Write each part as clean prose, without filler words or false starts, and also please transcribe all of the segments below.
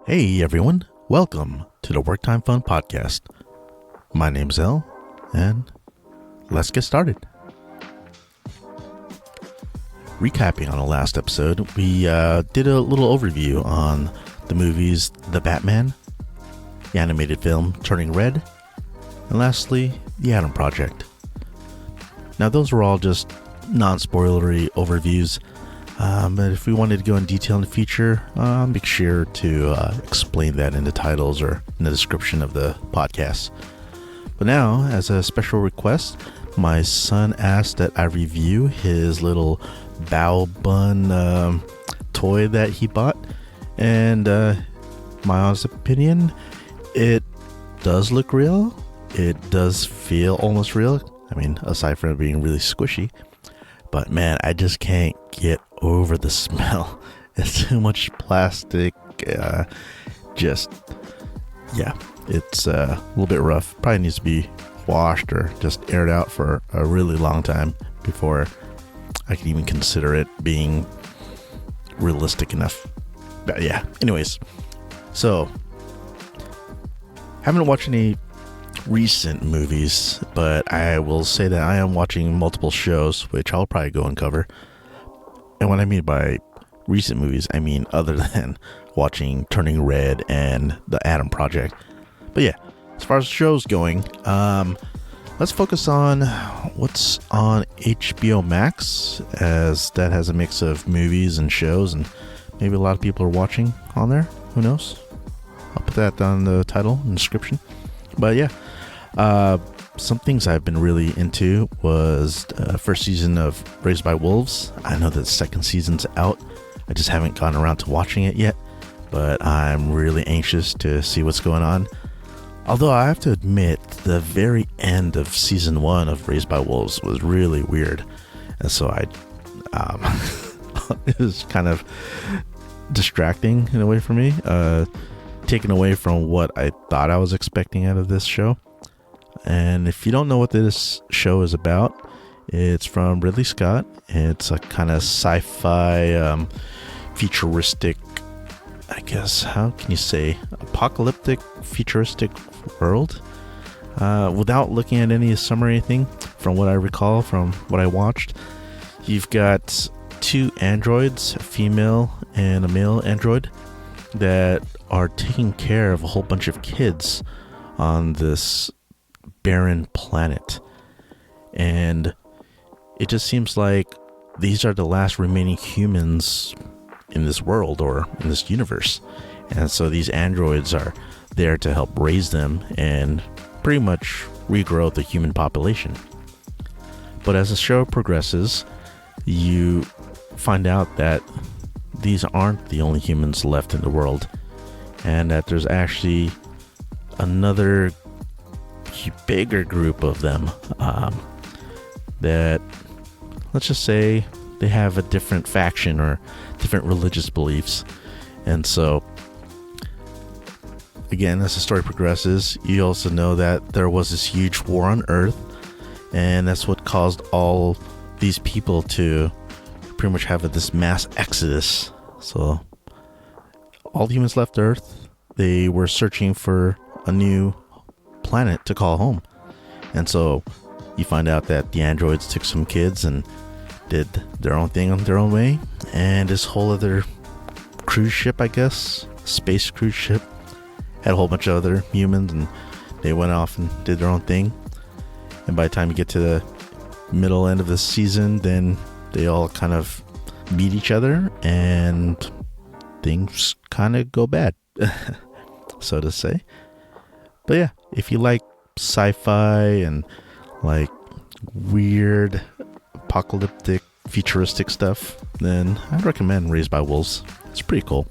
Hey everyone, welcome to the Work Time Fun Podcast. My name's El, and let's get started. Recapping on the last episode, we did a little overview on the movies The Batman, the animated film Turning Red, and lastly, The Atom Project. Now those were all just non-spoilery overviews. But if we wanted to go in detail in the future, make sure to explain that in the titles or in the description of the podcast. But now, as a special request, my son asked that I review his little bow bun toy that he bought. And my honest opinion, it does look real. It does feel almost real. I mean, aside from it being really squishy. But man, I just can't get over the smell. It's too much plastic. It's a little bit rough. Probably needs to be washed or just aired out for a really long time before I can even consider it being realistic enough. But yeah, anyways. So, haven't watched any recent movies, but I will say that I am watching multiple shows, which I'll probably go and cover. And what I mean by recent movies, I mean other than watching Turning Red and The Atom Project. But yeah, as far as shows going, let's focus on what's on HBO Max, as that has a mix of movies and shows, and maybe a lot of people are watching on there. Who knows? I'll put that down in the title and description. But yeah, some things I've been really into was first season of Raised by Wolves. I know the second season's out. I just haven't gotten around to watching it yet, but I'm really anxious to see what's going on. Although I have to admit, the very end of season 1 of Raised by Wolves was really weird. And so it was kind of distracting in a way for me, taken away from what I thought I was expecting out of this show. And if you don't know what this show is about, it's from Ridley Scott. It's a kind of sci-fi, futuristic, I guess, how can you say, apocalyptic, futuristic world. Without looking at any summary or anything, from what I recall, from what I watched, you've got 2 androids, a female and a male android, that are taking care of a whole bunch of kids on this barren planet. And it just seems like these are the last remaining humans in this world or in this universe. And so these androids are there to help raise them and pretty much regrow the human population. But as the show progresses, you find out that these aren't the only humans left in the world, and that there's actually another bigger group of them that, let's just say, they have a different faction or different religious beliefs. And so again, as the story progresses, you also know that there was this huge war on Earth, and that's what caused all these people to pretty much have this mass exodus. So all the humans left Earth. They were searching for a new planet to call home. And so you find out that the androids took some kids and did their own thing on their own way. And this whole other cruise ship, I guess, space cruise ship, had a whole bunch of other humans, and they went off and did their own thing. And by the time you get to the middle end of the season, then they all kind of meet each other and things kind of go bad, so to say. But yeah, if you like sci-fi and like weird apocalyptic futuristic stuff, then I'd recommend Raised by Wolves. It's pretty cool.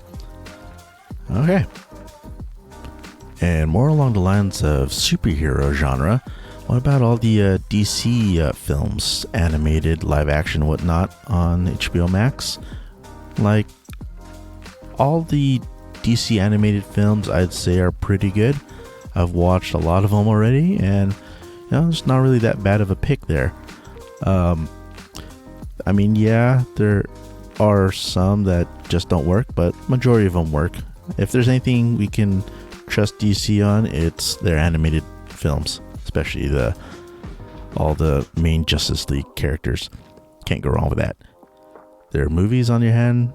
Okay. And more along the lines of superhero genre, what about all the DC films, animated, live action, whatnot on HBO Max? Like, all the DC animated films, I'd say, are pretty good. I've watched a lot of them already, and it's not really that bad of a pick there. I mean, yeah, there are some that just don't work, but majority of them work. If there's anything we can trust DC on, it's their animated films, especially all the main Justice League characters. Can't go wrong with that. Their movies, on your hand,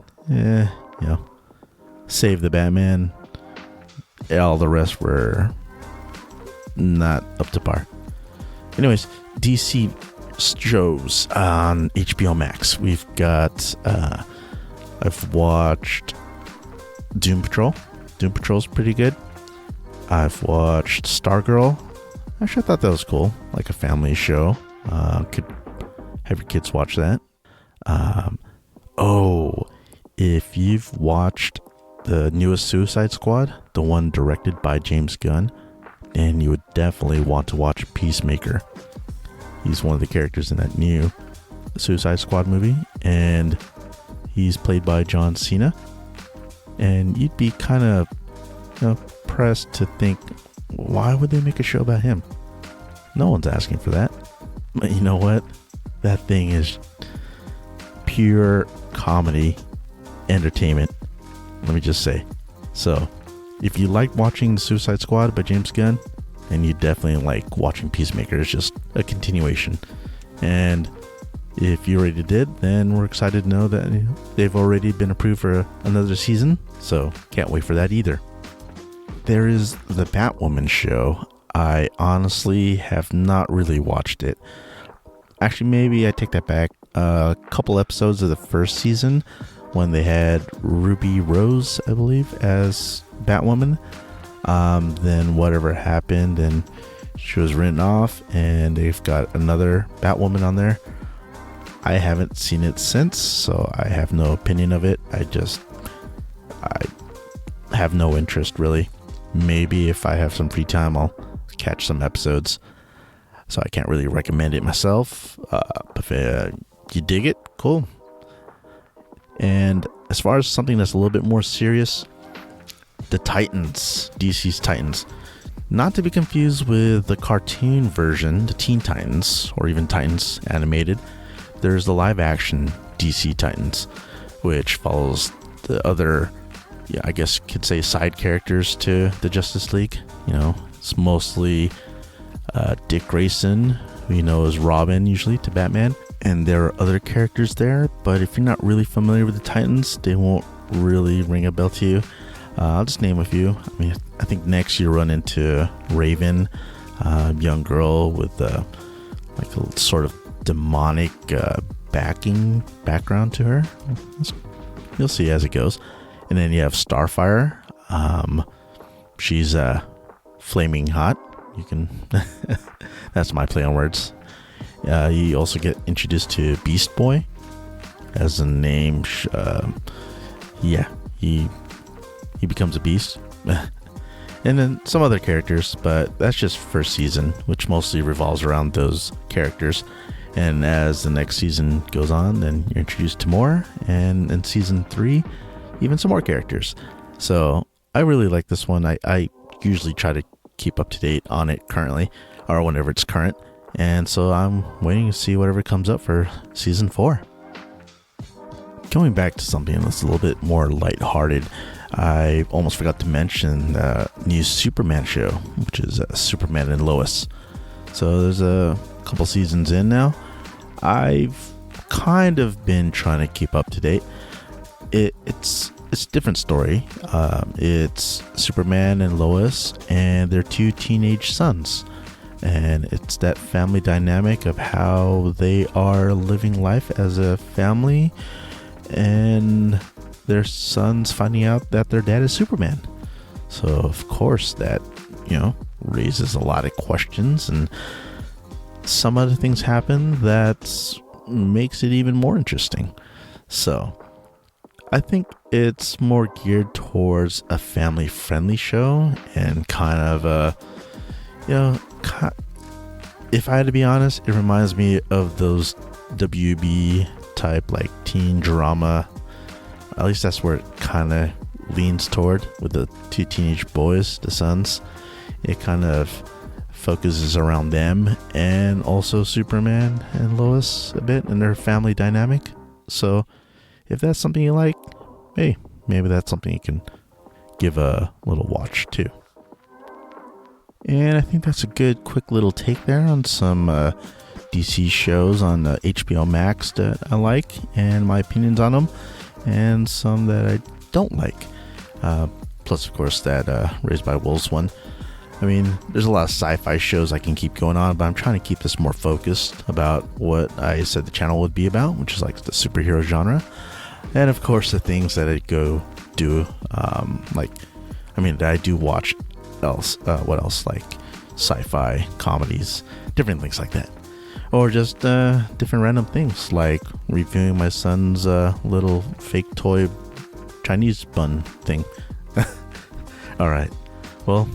Save the Batman. All the rest were not up to par. Anyways, DC shows on HBO Max. We've got, I've watched Doom Patrol. Doom Patrol's pretty good. I've watched Stargirl. Actually, I thought that was cool. Like a family show. Could have your kids watch that. If you've watched the newest Suicide Squad, the one directed by James Gunn, then you would definitely want to watch Peacemaker. He's one of the characters in that new Suicide Squad movie, and he's played by John Cena. And you'd be kind of pressed to think, why would they make a show about him? No one's asking for that. But you know what? That thing is pure comedy entertainment, let me just say. So if you like watching Suicide Squad by James Gunn, then you definitely like watching Peacemaker. It's just a continuation. And if you already did, then we're excited to know that they've already been approved for another season, so can't wait for that either. There is the Batwoman show. I honestly have not really watched it. Actually, maybe I take that back. A couple episodes of the first season when they had Ruby Rose, I believe, as Batwoman. Then whatever happened and she was written off, and they've got another Batwoman on there. I haven't seen it since, so I have no opinion of it. I have no interest, really. Maybe if I have some free time, I'll catch some episodes. So I can't really recommend it myself. If you dig it, cool. And as far as something that's a little bit more serious, the Titans, DC's Titans. Not to be confused with the cartoon version, the Teen Titans, or even Titans animated. There's the live action DC Titans, which follows the other, I guess you could say, side characters to the Justice League. It's mostly Dick Grayson, who you know as Robin usually to Batman. And there are other characters there, but if you're not really familiar with the Titans, they won't really ring a bell to you. I'll just name a few. I think next you run into Raven, young girl with like a sort of demonic background to her. You'll see as it goes. And then you have Starfire. She's flaming hot. You can that's my play on words. You also get introduced to Beast Boy as a name. He becomes a beast. And then some other characters, but that's just first season, which mostly revolves around those characters. And as the next season goes on, then you're introduced to more, and in season 3, even some more characters. So I really like this one. I usually try to keep up to date on it currently, or whenever it's current. And so I'm waiting to see whatever comes up for season 4. Going back to something that's a little bit more lighthearted, I almost forgot to mention the new Superman show, which is Superman and Lois. So there's a couple seasons in now. I've kind of been trying to keep up to date. It's a different story. It's Superman and Lois and their 2 teenage sons. And it's that family dynamic of how they are living life as a family, and their sons finding out that their dad is Superman. So of course that, raises a lot of questions, and some other things happen that makes it even more interesting. So I think it's more geared towards a family friendly show, and kind of if I had to be honest, it reminds me of those WB type like teen drama. At least that's where it kind of leans toward, with the 2 teenage boys, the sons. It kind of focuses around them, and also Superman and Lois a bit, and their family dynamic. So if that's something you like, hey, maybe that's something you can give a little watch too. And I think that's a good quick little take there on some DC shows on HBO Max that I like and my opinions on them, and some that I don't like. Plus, of course, that Raised by Wolves one. I mean, there's a lot of sci-fi shows I can keep going on, but I'm trying to keep this more focused about what I said the channel would be about, which is like the superhero genre. And of course, the things that I go do, that I do watch what else, like sci-fi, comedies, different things like that. Or just different random things, like reviewing my son's little fake toy Chinese bun thing. Alright, well,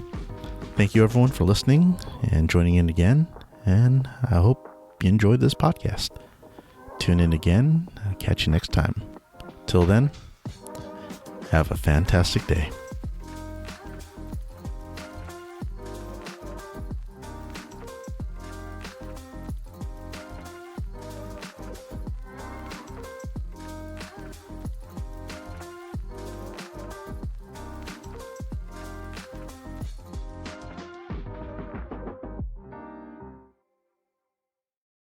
thank you everyone for listening and joining in again, and I hope you enjoyed this podcast. Tune in again, catch you next time. Till then, have a fantastic day.